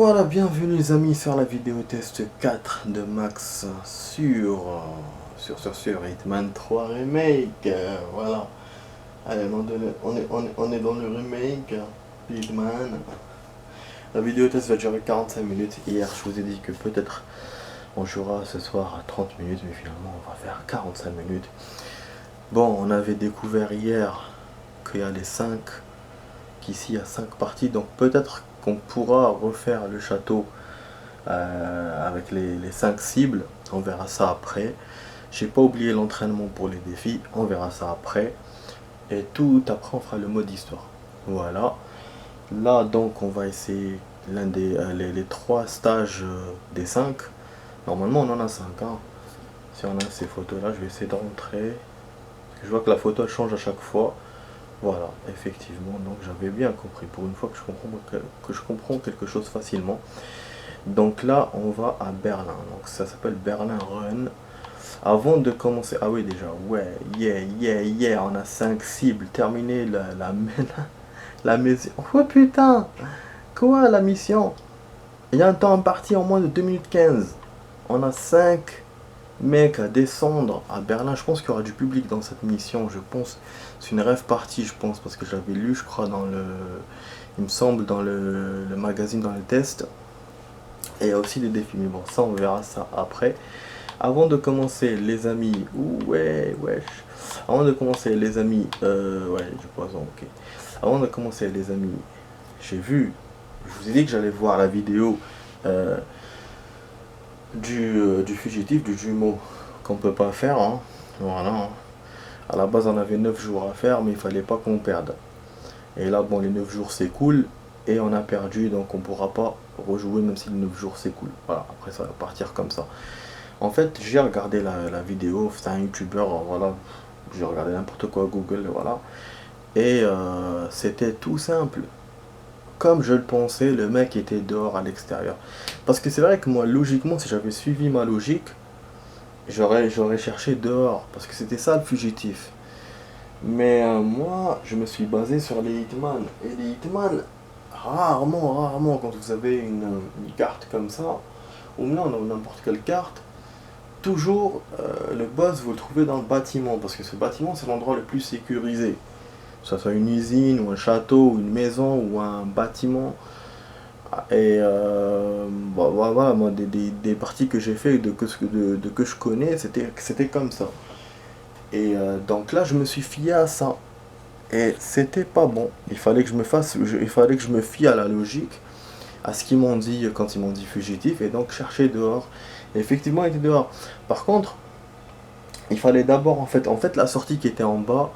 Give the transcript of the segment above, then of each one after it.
Voilà, bienvenue les amis sur la vidéo test 4 de Max sur Hitman 3 Remake. Voilà. Allez, on est dans le remake Hitman. La vidéo test va durer 45 minutes. Hier, je vous ai dit que peut-être on jouera ce soir à 30 minutes, mais finalement, on va faire 45 minutes. Bon, on avait découvert hier qu'il y a les 5, qu'ici il y a 5 parties, donc peut-être qu'on pourra refaire le château avec les 5 cibles. On verra ça après. J'ai pas oublié l'entraînement pour les défis, on verra ça après. Et tout après on fera le mode histoire. Voilà. Là donc on va essayer l'un des les 3 stages des 5. Normalement on en a 5 hein. Si on a ces photos là, je vais essayer de rentrer. Je vois que la photo elle change à chaque fois. Voilà, effectivement, donc j'avais bien compris pour une fois que je comprends quelque chose facilement. Donc là, on va à Berlin, donc ça s'appelle Berlin Run. Avant de commencer, ah oui déjà, ouais, yeah, on a 5 cibles, terminé la mission. Oh putain, quoi la mission? Il y a un temps imparti en moins de 2 minutes 15. On a 5 mec à descendre à Berlin. Je pense qu'il y aura du public dans cette mission, je pense. C'est une rêve partie, je pense, parce que je l'avais lu, je crois, dans le... Il me semble, dans le magazine, dans le test. Et il y a aussi des défis, mais bon, ça, on verra ça après. Avant de commencer, les amis... Ouais, wesh. Avant de commencer, les amis... ouais, du poison, ok. Avant de commencer, les amis, j'ai vu... Je vous ai dit que j'allais voir la vidéo... du fugitif, du jumeau qu'on peut pas faire hein. Voilà, à la base on avait 9 jours à faire, mais il fallait pas qu'on perde. Et là bon, les 9 jours s'écoulent et on a perdu, donc on pourra pas rejouer même si les 9 jours s'écoulent. Voilà, après ça va partir comme ça. En fait j'ai regardé la vidéo, c'est un youtubeur, voilà, j'ai regardé n'importe quoi Google, voilà, et c'était tout simple. Comme je le pensais, le mec était dehors à l'extérieur. Parce que c'est vrai que moi, logiquement, si j'avais suivi ma logique, j'aurais cherché dehors. Parce que c'était ça le fugitif. Mais moi, je me suis basé sur les hitman. Et les hitman, rarement, quand vous avez une carte comme ça, ou bien n'importe quelle carte, toujours le boss, vous le trouvez dans le bâtiment. Parce que ce bâtiment, c'est l'endroit le plus sécurisé. Que ce soit une usine, ou un château, ou une maison, ou un bâtiment. Et bon, voilà, moi, des parties que j'ai fait, de que je connais, c'était comme ça. Et donc là, je me suis fié à ça. Et c'était pas bon. Il fallait que je me fie à la logique, à ce qu'ils m'ont dit quand ils m'ont dit fugitif, et donc chercher dehors. Et effectivement, il était dehors. Par contre, il fallait d'abord, en fait, la sortie qui était en bas,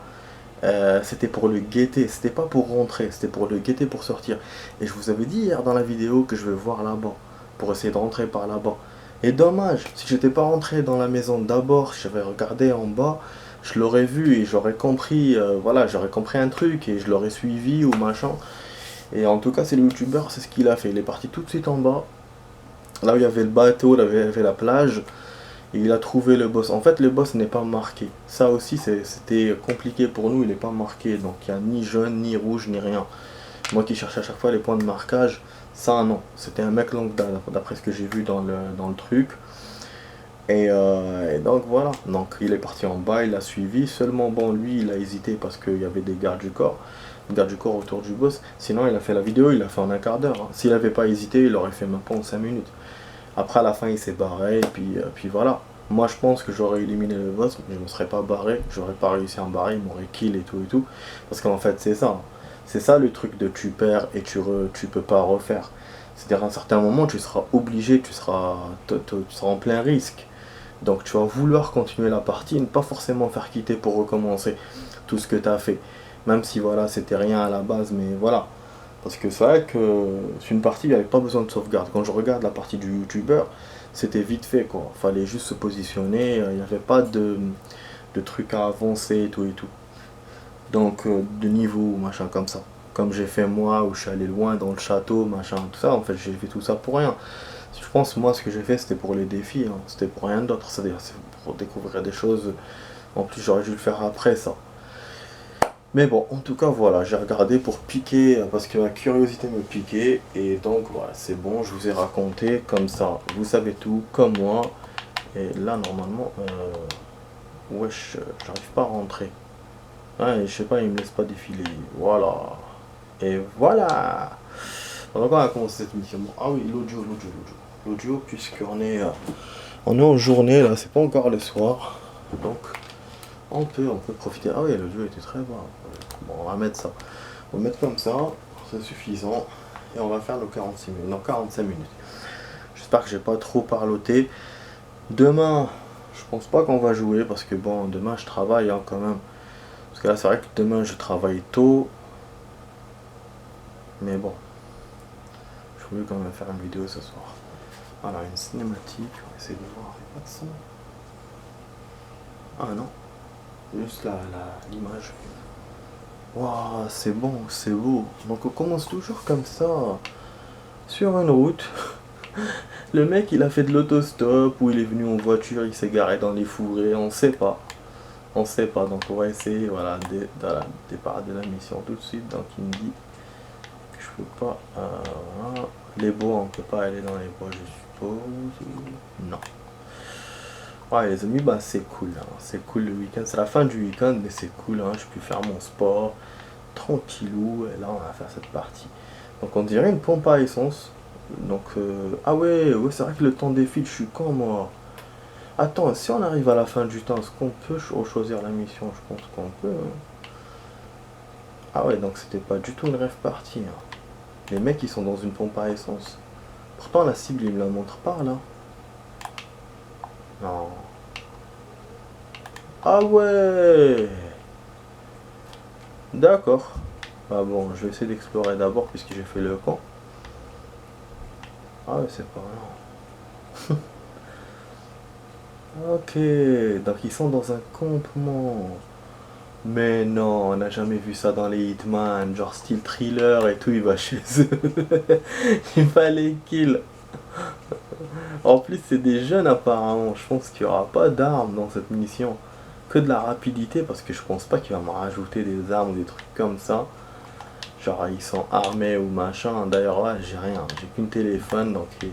c'était pour le guetter, c'était pas pour rentrer, c'était pour le guetter pour sortir. Et je vous avais dit hier dans la vidéo que je vais voir là-bas, pour essayer de rentrer par là-bas. Et dommage, si j'étais pas rentré dans la maison d'abord, si j'avais regardé en bas, je l'aurais vu et j'aurais compris, voilà, j'aurais compris un truc et je l'aurais suivi ou machin. Et en tout cas, c'est le youtubeur, c'est ce qu'il a fait. Il est parti tout de suite en bas, là où il y avait le bateau, là où il y avait la plage. Et il a trouvé le boss. En fait, le boss n'est pas marqué. Ça aussi, c'était compliqué pour nous. Il n'est pas marqué. Donc, il n'y a ni jaune, ni rouge, ni rien. Moi qui cherchais à chaque fois les points de marquage, ça, non. C'était un mec lambda, d'après ce que j'ai vu dans le truc. Et donc, voilà. Donc, il est parti en bas. Il a suivi. Seulement, bon, lui, il a hésité parce qu'il y avait des gardes du corps. Des gardes du corps autour du boss. Sinon, il a fait la vidéo. Il a fait en un quart d'heure. Hein. S'il n'avait pas hésité, il aurait fait même pas en 5 minutes. Après, à la fin, il s'est barré, et puis voilà. Moi, je pense que j'aurais éliminé le boss, mais je ne me serais pas barré. J'aurais pas réussi à me barrer, il m'aurait kill et tout et tout. Parce qu'en fait, c'est ça. C'est ça le truc de tu perds et tu peux pas refaire. C'est-à-dire, à un certain moment, tu seras obligé, tu seras en plein risque. Donc, tu vas vouloir continuer la partie et ne pas forcément faire quitter pour recommencer tout ce que tu as fait. Même si, voilà, c'était rien à la base, mais voilà. Parce que c'est vrai que c'est une partie, il n'y avait pas besoin de sauvegarde. Quand je regarde la partie du youtubeur, c'était vite fait quoi. Fallait juste se positionner, il n'y avait pas de trucs à avancer et tout et tout. Donc de niveau, machin comme ça. Comme j'ai fait moi, où je suis allé loin dans le château, machin, tout ça, en fait j'ai fait tout ça pour rien. Je pense moi ce que j'ai fait c'était pour les défis, hein. C'était pour rien d'autre, c'est-à-dire c'est pour découvrir des choses. En plus j'aurais dû le faire après ça. Mais bon, en tout cas, voilà, j'ai regardé pour piquer, parce que ma curiosité me piquait, et donc voilà, c'est bon, je vous ai raconté, comme ça, vous savez tout, comme moi, et là, normalement, wesh, j'arrive pas à rentrer. Ouais, je sais pas, il me laisse pas défiler, voilà, et voilà. Donc on va commencer cette mission. Bon, ah oui, l'audio, on est en journée, là, c'est pas encore le soir, donc on peut profiter. Ah oui, l'audio était très bas. Bon, on va mettre ça. On va mettre comme ça, c'est suffisant. Et on va faire nos 46 minutes. Non, 45 minutes. J'espère que j'ai pas trop parloté. Demain, je pense pas qu'on va jouer parce que bon, demain je travaille hein, quand même. Parce que là, c'est vrai que demain je travaille tôt. Mais bon, je voulais quand même faire une vidéo ce soir. Voilà, une cinématique. On va essayer de voir. Il n'y a pas de son. Ah non, juste l'image. Waouh, c'est bon, c'est beau. Donc on commence toujours comme ça. Sur une route. Le mec il a fait de l'autostop ou il est venu en voiture, il s'est garé dans les fourrés, on sait pas. On sait pas, donc on va essayer, voilà, dans le départ de la mission tout de suite. Donc il me dit que je peux pas. Les bois, on peut pas aller dans les bois, je suppose. Non. Ouais les amis, bah c'est cool, hein. C'est cool le week-end. C'est la fin du week-end, mais c'est cool, hein. Je peux faire mon sport tranquillou. Et là on va faire cette partie. Donc on dirait une pompe à essence. Donc, ah ouais, ouais, c'est vrai que le temps défile, je suis con moi. Attends, si on arrive à la fin du temps, est-ce qu'on peut choisir la mission? Je pense qu'on peut, hein. Ah ouais, donc c'était pas du tout une rêve partie, hein. Les mecs, ils sont dans une pompe à essence. Pourtant, la cible, il me la montre pas, là. Non. Ah ouais. D'accord. Ah bon, je vais essayer d'explorer d'abord, puisque j'ai fait le camp. Ah ouais, c'est pas là. Ok, donc ils sont dans un campement. Mais non, on n'a jamais vu ça dans les Hitman, genre style thriller et tout, il va chez eux. Il fallait kill. En plus, c'est des jeunes apparemment, je pense qu'il n'y aura pas d'armes dans cette mission. Que de la rapidité, parce que je pense pas qu'il va me rajouter des armes ou des trucs comme ça. Genre, ils sont armés ou machin. D'ailleurs, là, j'ai rien, j'ai qu'une téléphone, donc il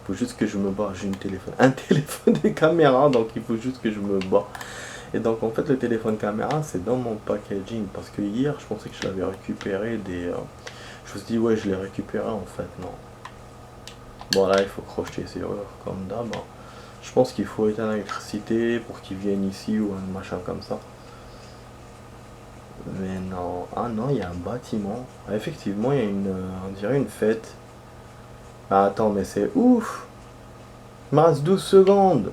faut juste que je me bats. J'ai une téléphone, un téléphone des caméras, donc il faut juste que je me bats. Et donc en fait le téléphone caméra c'est dans mon packaging parce que hier je pensais que je l'avais récupéré je me suis dit ouais je l'ai récupéré en fait non. Bon là il faut crocheter serrure comme d'hab, hein. Je pense qu'il faut éteindre l'électricité pour qu'ils viennent ici ou un machin comme ça. Mais non, ah non il y a un bâtiment. Ah, effectivement il y a on dirait une fête. Ah, attends mais c'est ouf. Il me reste 12 secondes.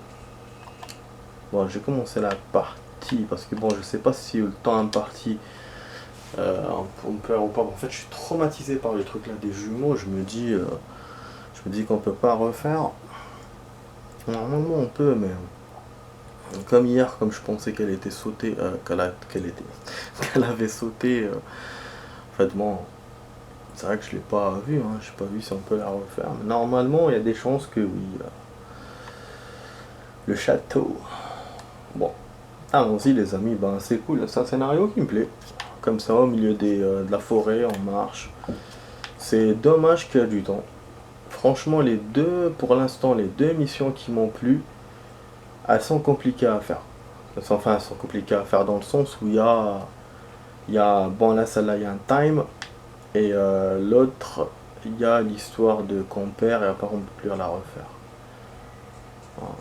Bon, j'ai commencé la partie parce que bon, je sais pas si le temps imparti on peut ou pas. En fait, je suis traumatisé par les trucs là des jumeaux. Je me dis qu'on peut pas refaire. Normalement, on peut, mais comme hier, comme je pensais qu'elle était sautée, qu'elle avait sauté. En fait, bon, c'est vrai que je l'ai pas vu. Hein, j'ai pas vu si on peut la refaire. Mais normalement, il y a des chances que oui. Le château. Bon. Allons-y les amis, ben c'est cool, c'est un scénario qui me plaît. Comme ça au milieu de la forêt, on marche. C'est dommage qu'il y a du temps. Franchement pour l'instant, les deux missions qui m'ont plu, elles sont compliquées à faire. Enfin, elles sont compliquées à faire dans le sens où bon là celle-là il y a un time, et l'autre, il y a l'histoire de compère et après on peut plus la refaire. Voilà.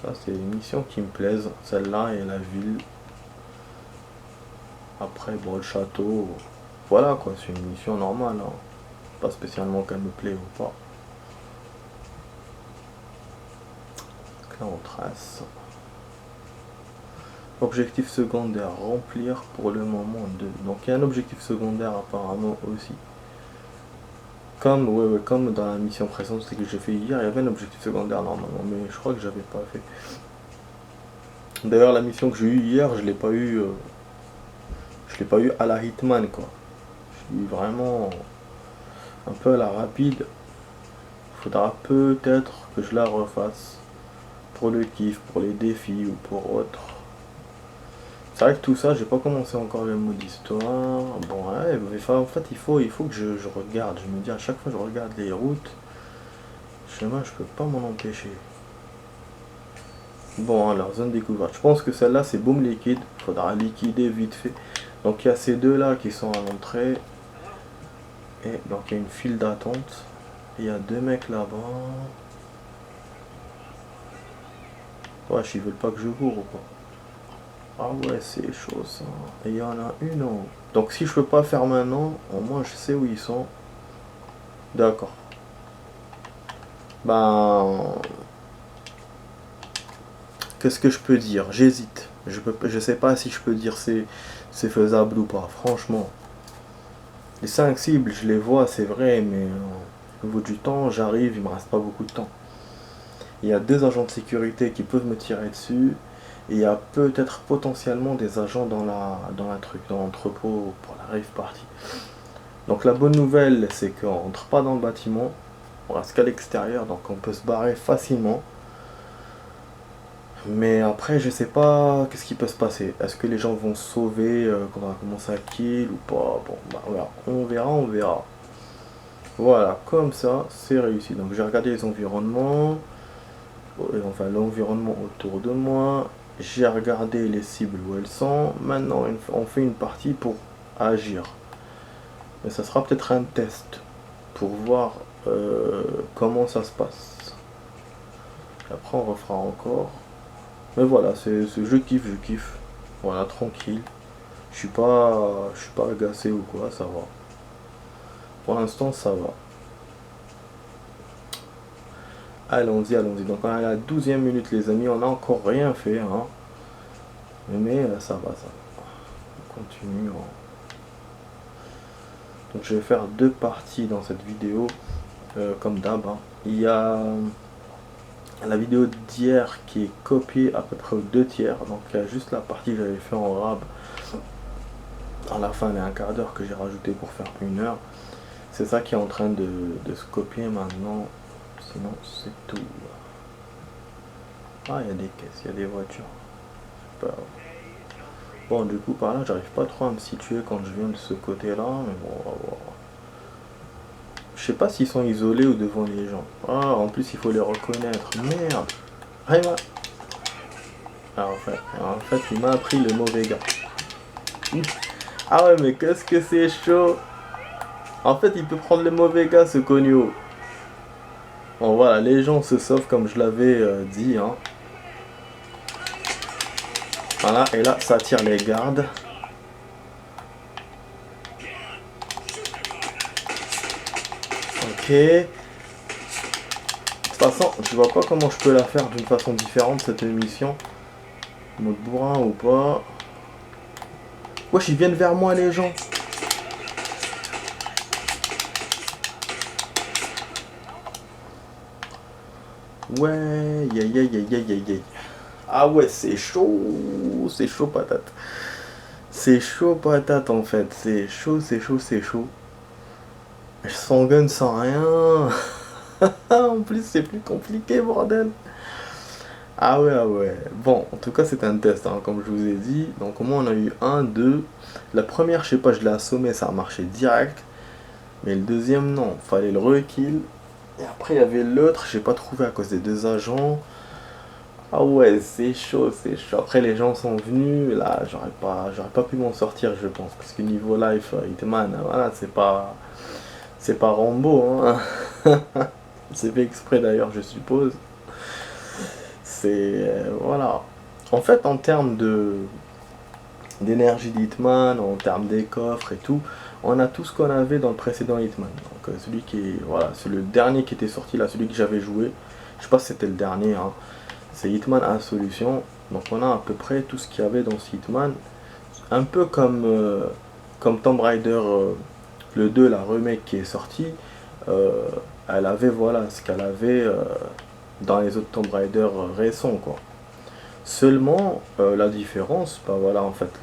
Ça c'est les missions qui me plaisent, celle-là et la ville. Après, bon, le château, voilà quoi, c'est une mission normale, hein. Pas spécialement qu'elle me plaît ou pas. Donc là, on trace. Objectif secondaire, remplir pour le moment 2. Donc il y a un objectif secondaire apparemment aussi. Comme dans la mission précédente que j'ai fait hier, il y avait un objectif secondaire normalement, mais je crois que j'avais pas fait. D'ailleurs, la mission que j'ai eue hier, je l'ai pas eu. Je l'ai pas eu à la Hitman quoi. Je l'ai eu vraiment un peu à la rapide. Faudra peut-être que je la refasse pour le kiff, pour les défis ou pour autre. Avec tout ça, j'ai pas commencé encore le mode histoire. Bon, ouais, mais en fait, il faut que je regarde. Je me dis, à chaque fois que je regarde les routes, chemin, je peux pas m'en empêcher. Bon, alors, zone découverte. Je pense que celle-là, c'est boom liquide. Faudra liquider vite fait. Donc, il y a ces deux-là qui sont à l'entrée. Et donc, il y a une file d'attente. Il y a deux mecs là-bas. Ouais, ils veulent pas que je cours ou quoi. Ah ouais, c'est chaud ça. Et il y en a une en haut. Donc, si je peux pas faire maintenant, au moins je sais où ils sont. D'accord. Ben, qu'est-ce que je peux dire? J'hésite. Je sais pas si je peux dire c'est faisable ou pas. Franchement, les 5 cibles, je les vois, c'est vrai, mais au niveau du temps, j'arrive, il me reste pas beaucoup de temps. Il y a deux agents de sécurité qui peuvent me tirer dessus. Et il y a peut-être potentiellement des agents dans l'entrepôt pour la rave party. Donc la bonne nouvelle, c'est qu'on rentre pas dans le bâtiment. On reste qu'à l'extérieur, donc on peut se barrer facilement. Mais après, je sais pas qu'est-ce qui peut se passer. Est-ce que les gens vont se sauver quand on va commencer à kill ou pas? Bon, bah voilà, on verra. Voilà, comme ça, c'est réussi. Donc j'ai regardé les environnements, enfin l'environnement autour de moi. J'ai regardé les cibles où elles sont. Maintenant, on fait une partie pour agir. Mais ça sera peut-être un test pour voir comment ça se passe. Après, on refera encore. Mais voilà, je kiffe. Voilà, tranquille. Je suis pas agacé ou quoi, ça va. Pour l'instant, ça va. Allons-y. Donc, on est à la 12e minute, les amis. On n'a encore rien fait, hein. Mais ça va. On continue. Donc, je vais faire deux parties dans cette vidéo, comme d'hab, hein. Il y a la vidéo d'hier qui est copiée à peu près aux 2 tiers. Donc, il y a juste la partie que j'avais fait en rab. À la fin, il y a un quart d'heure que j'ai rajouté pour faire 1 heure. C'est ça qui est en train de se copier maintenant. Sinon, c'est tout. Ah, il y a des caisses, il y a des voitures. Bon, du coup, par là, j'arrive pas trop à me situer quand je viens de ce côté-là. Mais bon, on va voir. Je sais pas s'ils sont isolés ou devant les gens. Ah, en plus, il faut les reconnaître. Merde. Ah, en fait, il m'a appris le mauvais gars. Ah ouais, mais qu'est-ce que c'est chaud. En fait, il peut prendre le mauvais gars, ce cogno. Bon, voilà, les gens se sauvent comme je l'avais dit, hein. Voilà, et là, ça tire les gardes. Ok. De toute façon, je vois pas comment je peux la faire d'une façon différente, cette émission. Mode bourrin ou pas. Wesh, ils viennent vers moi, les gens. Ouais, aïe. Ah ouais, c'est chaud patate. C'est chaud patate en fait, c'est chaud. Sans gun, sans rien. En plus, c'est plus compliqué, bordel. Ah ouais. Bon, en tout cas, c'est un test, hein, comme je vous ai dit. Donc, au moins, on a eu 1, 2. La première, je sais pas, je l'ai assommé, ça a marché direct. Mais le deuxième, non. Fallait le rekill. Et après, il y avait l'autre, j'ai pas trouvé à cause des deux agents. Ah ouais, c'est chaud. Après, les gens sont venus. Là, j'aurais pas pu m'en sortir, je pense. Parce que niveau life, Hitman, voilà, c'est pas Rambo, hein. C'est fait exprès d'ailleurs, je suppose. Voilà. En fait, en termes d'énergie d'Hitman, en termes des coffres et tout, on a tout ce qu'on avait dans le précédent Hitman. Donc celui qui est, voilà, c'est le dernier qui était sorti là, celui que j'avais joué. Je sais pas si c'était le dernier, hein. C'est Hitman Absolution. Donc on a à peu près tout ce qu'il y avait dans ce Hitman. Un peu comme Tomb Raider le 2, la remake qui est sortie. Elle avait voilà ce qu'elle avait dans les autres Tomb Raider récents, quoi. Seulement la différence, bah voilà, en fait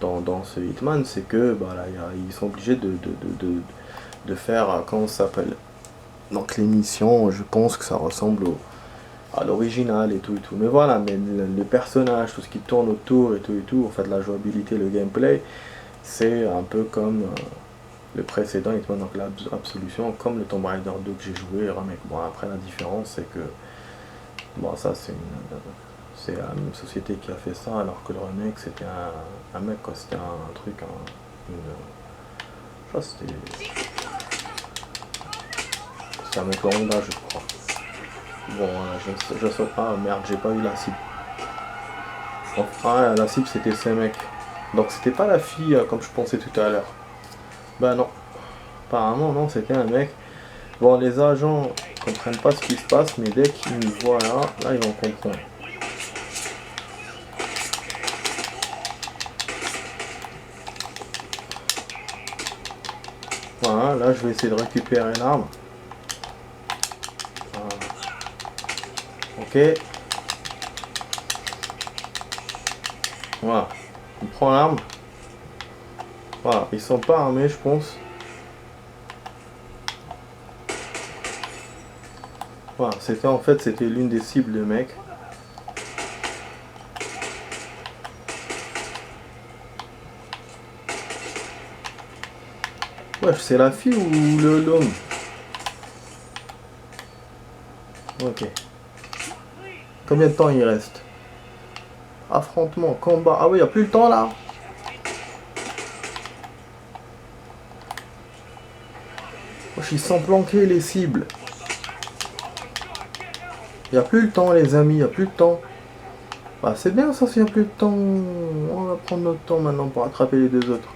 dans ce Hitman, c'est que bah, là, ils sont obligés de faire comment ça s'appelle. Donc les missions, je pense que ça ressemble à l'original et tout et tout. Mais voilà, mais les personnages, tout ce qui tourne autour et tout, en fait la jouabilité, le gameplay, c'est un peu comme le précédent, Hitman, donc l'Absolution, comme le Tomb Raider 2 que j'ai joué, remake. Bon, après la différence c'est que, bon, ça c'est la même société qui a fait ça, alors que le remake c'était un mec, quoi, c'était un truc, je crois que c'était un mec Honda, je crois. Bon, je sais pas, merde, j'ai pas eu la cible. Enfin, la cible c'était ces mecs. Donc c'était pas la fille comme je pensais tout à l'heure. Bah non, apparemment non, c'était un mec. Bon, les agents comprennent pas ce qui se passe, mais dès qu'ils me voient là ils vont comprendre. Voilà, là je vais essayer de récupérer l'arme. Voilà. Ok. Voilà. On prend l'arme. Voilà, ils sont pas armés, je pense. Voilà, c'était l'une des cibles de mec. Ouais, c'est la fille ou l'homme? Ok. Combien de temps il reste? Affrontement, combat. Ah oui, il n'y a plus le temps là. Ils sont planqués les cibles. Il n'y a plus le temps les amis, il n'y a plus le temps. Bah c'est bien ça s'il n'y a plus de temps. On va prendre notre temps maintenant pour attraper les deux autres.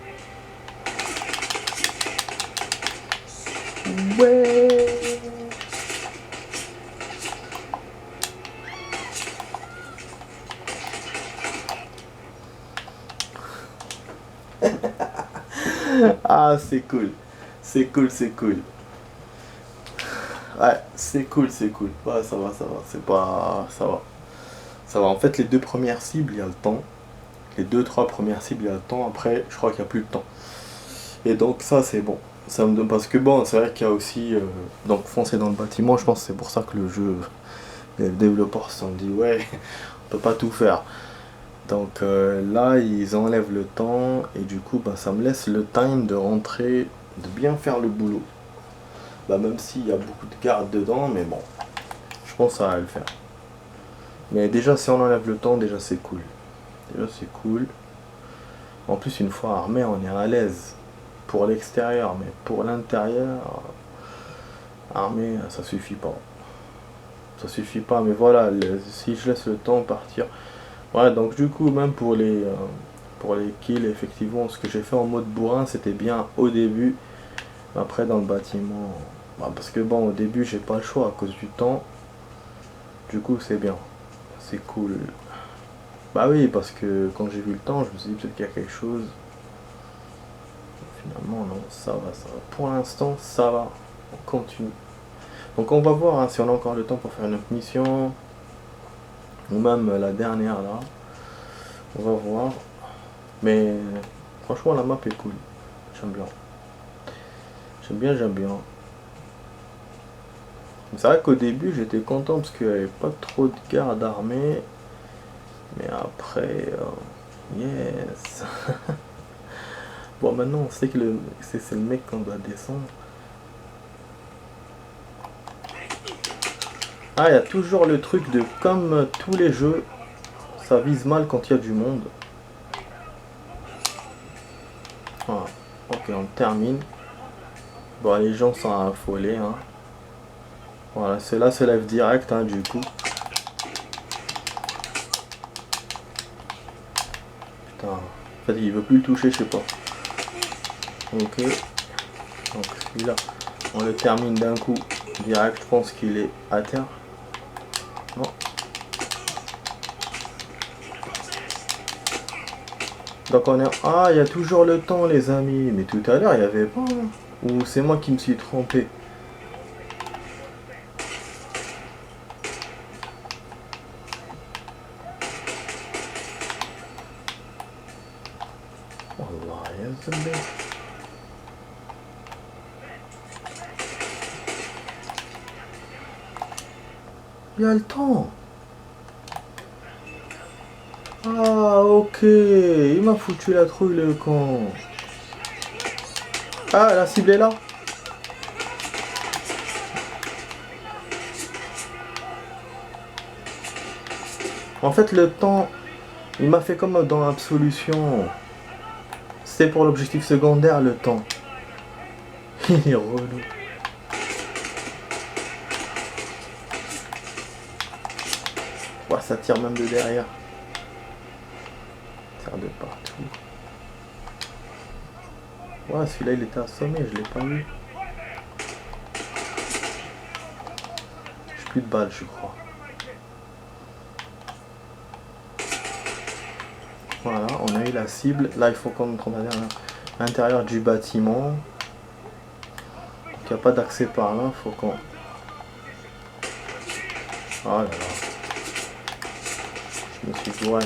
Ouais. Ah c'est cool. C'est cool, c'est cool. Ouais, c'est cool, c'est cool. Ouais, ça va, c'est pas... ça va. Ça va, en fait les deux premières cibles, il y a le temps. Les deux, trois premières cibles, il y a le temps. Après, je crois qu'il n'y a plus le temps. Et donc ça c'est bon. Ça me donne... Parce que bon, c'est vrai qu'il y a aussi... donc foncer dans le bâtiment, je pense que c'est pour ça que le jeu... Les développeurs se sont dit, ouais, on peut pas tout faire. Donc là, ils enlèvent le temps. Et du coup, bah, ça me laisse le time de rentrer, de bien faire le boulot. Bah, même s'il y a beaucoup de gardes dedans, mais bon, je pense que ça va le faire. Mais déjà, si on enlève le temps, déjà c'est cool. Déjà c'est cool. En plus, une fois armé, on est à l'aise. Pour l'extérieur, mais pour l'intérieur, armé, ça suffit pas. Ça suffit pas, mais voilà, si je laisse le temps partir. Ouais, donc du coup, même pour les kills, effectivement, ce que j'ai fait en mode bourrin, c'était bien au début. Après, dans le bâtiment, bah, parce que bon, au début, j'ai pas le choix à cause du temps. Du coup, c'est bien. C'est cool. Bah oui, parce que quand j'ai vu le temps, je me suis dit peut-être qu'il y a quelque chose. Finalement, non, ça va, ça va. Pour l'instant, ça va. On continue. Donc on va voir hein, si on a encore le temps pour faire une autre mission. Ou même la dernière là. On va voir. Mais franchement, la map est cool. J'aime bien. J'aime bien, j'aime bien. C'est vrai qu'au début, j'étais content parce qu'il n'y avait pas trop de gardes armés. Mais après, yes. Bon, maintenant, on sait que c'est le mec qu'on doit descendre. Ah, il y a toujours le truc de, comme tous les jeux, ça vise mal quand il y a du monde. Voilà. Ok, on termine. Bon, les gens sont affolés. Hein. Voilà, ceux-là se lèvent direct, hein, du coup. Putain. En fait, il veut plus le toucher, je sais pas. Ok. Donc, celui-là, on le termine d'un coup. Direct, je pense qu'il est à terre. Non. Donc on est... Ah, il y a toujours le temps, les amis. Mais tout à l'heure, il n'y avait pas. Hein. Ou c'est moi qui me suis trompé. Wallah, yazzabi. Il y a le temps. Ah, ok. Il m'a foutu la trouille, le con. Ah, la cible est là. En fait, le temps, il m'a fait comme dans Absolution. C'est pour l'objectif secondaire, le temps. Il est relou. Ouais, ça tire même de derrière. Ça tire de partout. Ouais, celui-là, il était assommé, je l'ai pas vu. J'ai plus de balles, je crois. Voilà, on a eu la cible. Là, il faut qu'on entre à l'intérieur du bâtiment. Il n'y a pas d'accès par là, faut qu'on... Oh là là. Je me suis dit, ouais.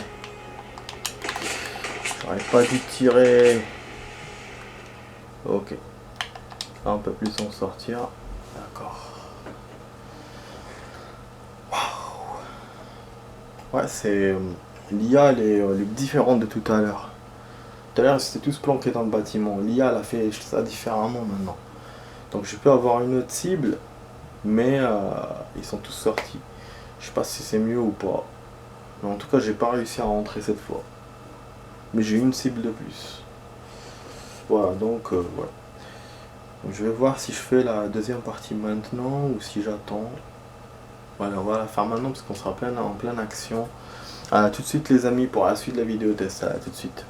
J'aurais pas dû tirer. Ok. Là, on peut plus s'en sortir. D'accord. Waouh. Ouais, c'est... L'IA, elle est différente de tout à l'heure. Tout à l'heure, c'était tous planqués dans le bâtiment. L'IA, elle a fait ça différemment maintenant. Donc, je peux avoir une autre cible, mais ils sont tous sortis. Je sais pas si c'est mieux ou pas. Mais en tout cas, j'ai pas réussi à rentrer cette fois. Mais j'ai une cible de plus. Voilà, donc, voilà. Donc, je vais voir si je fais la deuxième partie maintenant ou si j'attends. Voilà, on va la faire maintenant parce qu'on sera en pleine action. À tout de suite les amis pour la suite de la vidéo test. À tout de suite.